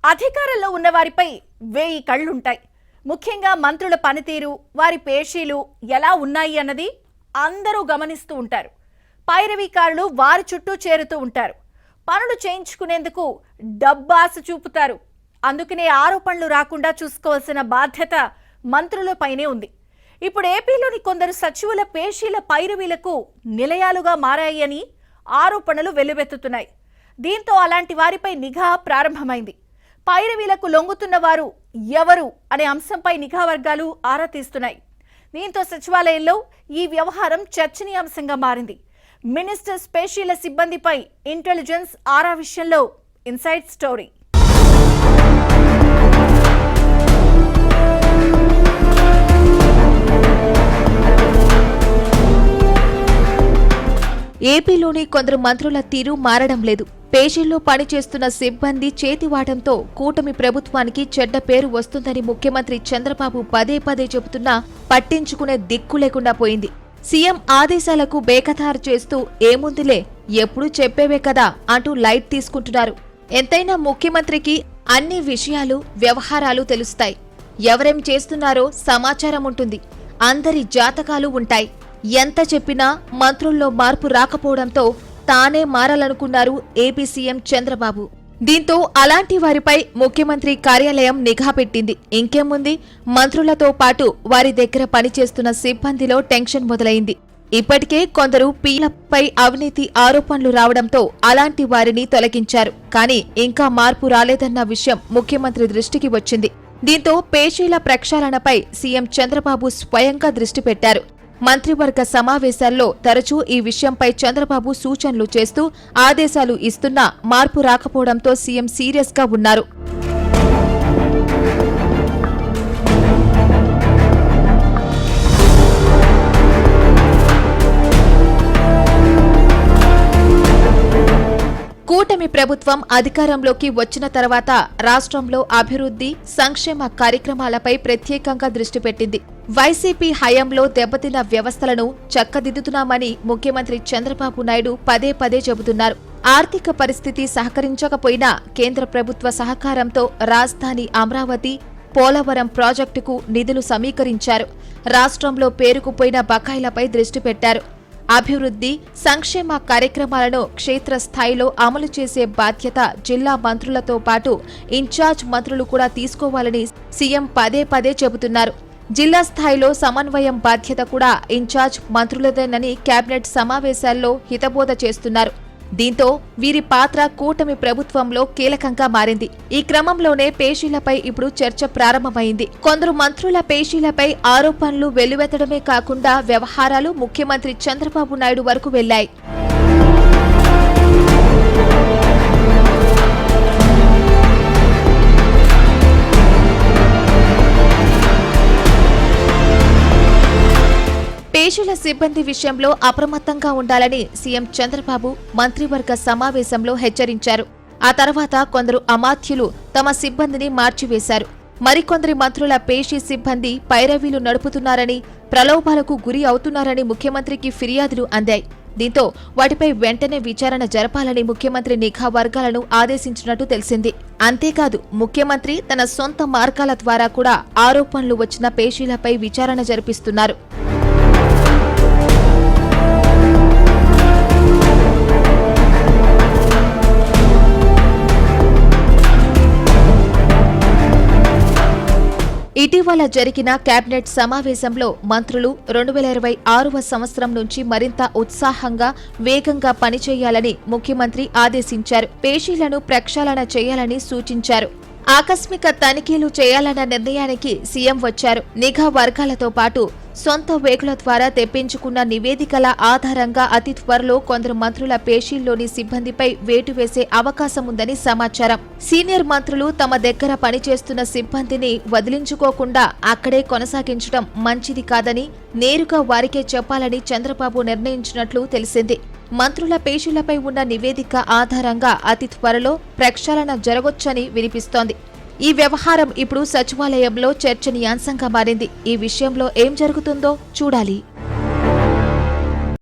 అధికారంలో ఉన్న వారిపై 1000 కళ్ళుంటాయి. ముఖ్యంగా మంత్రుల పనితీరు, వారి పేషీలు ఎలా ఉన్నాయి అన్నది అందరూ గమనిస్తూ ఉంటారు. పైరవీకారులు వారి చుట్టూ చేరుతూ ఉంటారు. పనులు చేయించుకునేందుకు డబ్బాస చూపుతారు. అందుకనే ఆరోపణలు రాకుండా చూసుకోవాల్సిన బాధ్యత మంత్రులపైనే ఉంది. ఇప్పుడు ఏపీలోని కొందరు సచివుల పేషీల పైరవీలకు నిలయాలుగా మారాయని ఆరోపణలు వెల్లువెత్తుతున్నాయి. దీంతో అలాంటి వారిపై నిఘా ప్రారంభమైంది. పైరవీలకు లొంగుతున్న వారు ఎవరు అనే అంశంపై నిఘా వర్గాలు ఆరా తీస్తున్నాయి. దీంతో సచివాలయంలో ఈ వ్యవహారం చర్చనీయాంశంగా మారింది. మినిస్టర్ పేషీల సిబ్బందిపై ఇంటెలిజెన్స్ ఆరా విషయంలో ఇన్సైడ్ స్టోరీ. ఏపీలోని కొందరు మంత్రుల తీరు మారడం లేదు. పేషీల్లో పనిచేస్తున్న సిబ్బంది చేతివాటంతో కూటమి ప్రభుత్వానికి చెడ్డ పేరు వస్తుందని ముఖ్యమంత్రి చంద్రబాబు పదే పదే చెబుతున్నా పట్టించుకునే దిక్కు లేకుండా పోయింది. సీఎం ఆదేశాలకు బేఖతారు చేస్తూ ఏముందిలే ఎప్పుడూ చెప్పేవే కదా అంటూ లైట్ తీసుకుంటున్నారు. ఎంతైనా ముఖ్యమంత్రికి అన్ని విషయాలు, వ్యవహారాలు తెలుస్తాయి. ఎవరేం చేస్తున్నారో సమాచారం ఉంటుంది. అందరి జాతకాలు ఉంటాయి. ఎంత చెప్పినా మంత్రుల్లో మార్పు రాకపోవడంతో తానే మారాలనుకున్నారు ఏపీ సీఎం చంద్రబాబు. దీంతో అలాంటి వారిపై ముఖ్యమంత్రి కార్యాలయం నిఘా పెట్టింది. ఇంకేముంది, మంత్రులతో పాటు వారి దగ్గర పనిచేస్తున్న సిబ్బందిలో టెన్షన్ మొదలైంది. ఇప్పటికే కొందరు పీలపై అవినీతి ఆరోపణలు రావడంతో అలాంటి వారిని తొలగించారు. కానీ ఇంకా మార్పు రాలేదన్న విషయం ముఖ్యమంత్రి దృష్టికి వచ్చింది. దీంతో పేషీల ప్రక్షాళనపై సీఎం చంద్రబాబు స్వయంగా దృష్టి పెట్టారు. మంత్రివర్గ సమావేశాల్లో తరచూ ఈ విషయంపై చంద్రబాబు సూచనలు చేస్తూ ఆదేశాలు ఇస్తున్నా మార్పు రాకపోవడంతో సీఎం సీరియస్గా ఉన్నారు. కూటమి ప్రభుత్వం అధికారంలోకి వచ్చిన తర్వాత రాష్ట్రంలో అభివృద్ధి, సంక్షేమ కార్యక్రమాలపై ప్రత్యేకంగా దృష్టి పెట్టింది. వైసీపీ హయాంలో దెబ్బతిన్న వ్యవస్థలను చక్కదిద్దుతున్నామని ముఖ్యమంత్రి చంద్రబాబు నాయుడు పదే పదే చెబుతున్నారు. ఆర్థిక పరిస్థితి సహకరించకపోయినా కేంద్ర ప్రభుత్వ సహకారంతో రాజధాని అమరావతి, పోలవరం ప్రాజెక్టుకు నిధులు సమీకరించారు. రాష్ట్రంలో పేరుకుపోయిన బకాయిలపై దృష్టి పెట్టారు. అభివృద్ధి, సంక్షేమ కార్యక్రమాలను క్షేత్రస్థాయిలో అమలు చేసే బాధ్యత జిల్లా మంత్రులతో పాటు ఇన్ఛార్జ్ మంత్రులు కూడా తీసుకోవాలని సీఎం పదే పదే చెబుతున్నారు. జిల్లా స్థాయిలో సమన్వయం బాధ్యత కూడా ఇన్ఛార్జ్ మంత్రులదేనని కేబినెట్ సమావేశాల్లో హితబోధ చేస్తున్నారు. దీంతో వీరి పాత్ర కూటమి ప్రభుత్వంలో కీలకంగా మారింది. ఈ క్రమంలోనే పేషీలపై ఇప్పుడు చర్చ ప్రారంభమైంది. కొందరు మంత్రుల పేషీలపై ఆరోపణలు వెల్లువెత్తడమే కాకుండా వ్యవహారాలు ముఖ్యమంత్రి చంద్రబాబు నాయుడు వరకు వెళ్లాయి. పేషీల సిబ్బంది విషయంలో అప్రమత్తంగా ఉండాలని సీఎం చంద్రబాబు మంత్రివర్గ సమావేశంలో హెచ్చరించారు. ఆ తర్వాత కొందరు అమాత్యులు తమ సిబ్బందిని మార్చివేశారు. మరికొందరి మంత్రుల పేషీ సిబ్బంది పైరవీలు నడుపుతున్నారని, ప్రలోభాలకు గురి అవుతున్నారని ముఖ్యమంత్రికి ఫిర్యాదులు అందాయి. దీంతో వాటిపై వెంటనే విచారణ జరపాలని ముఖ్యమంత్రి నిఘా వర్గాలను ఆదేశించినట్టు తెలిసింది. అంతేకాదు, ముఖ్యమంత్రి తన సొంత మార్గాల ద్వారా కూడా ఆరోపణలు వచ్చిన పేషీలపై విచారణ జరిపిస్తున్నారు. ఇటీవల జరిగిన కేబినెట్ సమావేశంలో మంత్రులు 2026వ సంవత్సరం నుంచి మరింత ఉత్సాహంగా, వేగంగా పనిచేయాలని ముఖ్యమంత్రి ఆదేశించారు. పేషీలను ప్రక్షాళన చేయాలని సూచించారు. ఆకస్మిక తనిఖీలు చేయాలన్న నిర్ణయానికి సీఎం వచ్చారు. నిఘా వర్గాలతో పాటు సొంత వేగుల ద్వారా తెప్పించుకున్న నివేదికల ఆధారంగా అతి త్వరలో కొందరు మంత్రుల పేషీల్లోని సిబ్బందిపై వేటు వేసే అవకాశముందని సమాచారం. సీనియర్ మంత్రులు తమ దగ్గర పనిచేస్తున్న సిబ్బందిని వదిలించుకోకుండా అక్కడే కొనసాగించడం మంచిది కాదని నేరుగా వారికే చెప్పాలని చంద్రబాబు నిర్ణయించినట్లు తెలిసింది. మంత్రుల పేషీలపై ఉన్న నివేదిక ఆధారంగా అతి త్వరలో ప్రక్షాళన జరగొచ్చని వినిపిస్తోంది. ఈ వ్యవహారం ఇప్పుడు సచివాలయంలో చర్చనీయాంశంగా మారింది. ఈ విషయంలో ఏం జరుగుతుందో చూడాలి.